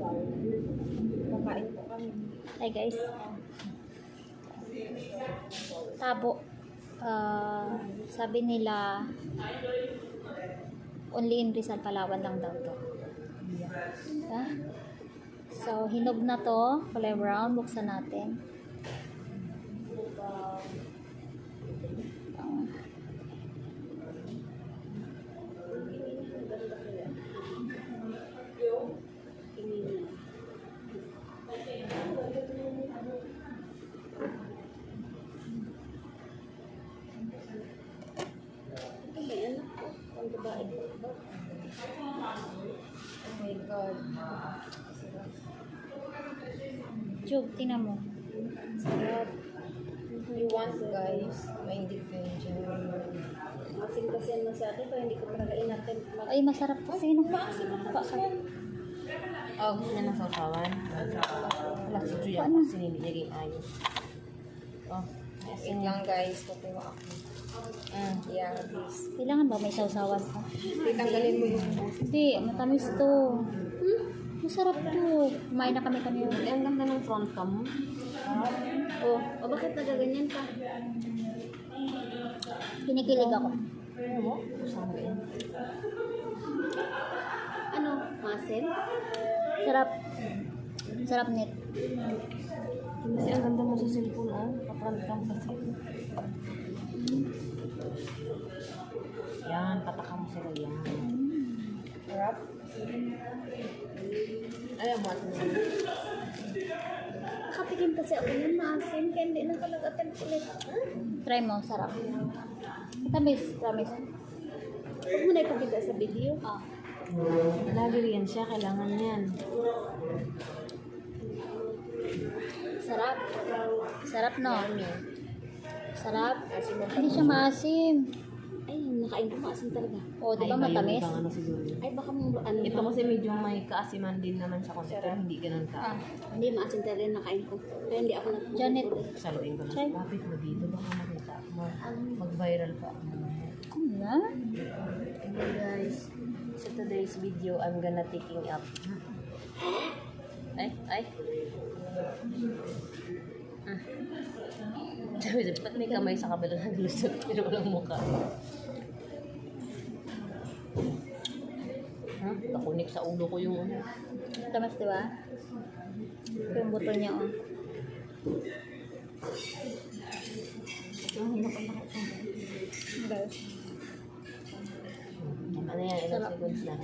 Kakain po kami. Hi guys. Tabo. Sabi nila only in Rizal, Palawan lang daw to. Yeah. So, hinog na to. Kulay brown. Buksan natin. Oh my God. Chug, tingnan mo. Sarap. You want guys, maindig kayo dyan. Asin kasi yan masyado, pero hindi ko talaga inatin. Ay, masarap to. Sige na. Masarap. Oh, gusto niya ng sausawan? Wala, si Julia Paano? kasi nilagay ayos. Oh, Wait lang guys, kukuha ako. Yeah, this. Kailangan ba may sausawan pa? Tanggalin mo yung Hindi, matamis to. Masarap to. Kumain na kami kanina. ang ganda ng front cam. Oh, O bakit nagaganyan ka? kinikilig ako. Ano mo? Gusto mo yun? Ano? Masin? Sarap. Sarap net. Kasi ang ganda mo sa cellphone, oh. Pa-front cam kasi. Yan, patakam mo sila yan. Sarap. Ayaw mo atin mo. Nakatikim kasi ako ng masin, kaya hindi na talaga attempt ulit. Try mo, sarap. Matamis, promise. Huwag mo na ipakita sa video. Ah. Lagi rin siya, kailangan yan. Sarap. Sarap, no? Sarap. Hindi siya maasim. Ay, nakain ko maasin talaga. O, di ba Ay, matamis? ibang ano siguro. Ay, baka mo ano. Ito kasi medyo may kaasiman din naman siya konti, pero hindi ganun Ah. ka. Hindi maasin talaga yung nakain ko. Kaya hindi ako nag- Janet. Saluin ko Try. lang. Lapit mo dito, baka makita. Mag-viral pa. Ano na? Okay guys, so today's video, I'm gonna taking up. Ay. Sabi, ba't may kamay sa kabila ng lusot pero walang mukha? Nakunik sa ulo ko yung ano. Matamis, di ba? Ito yung buto niya, oh. Ano yan, ilang seconds na?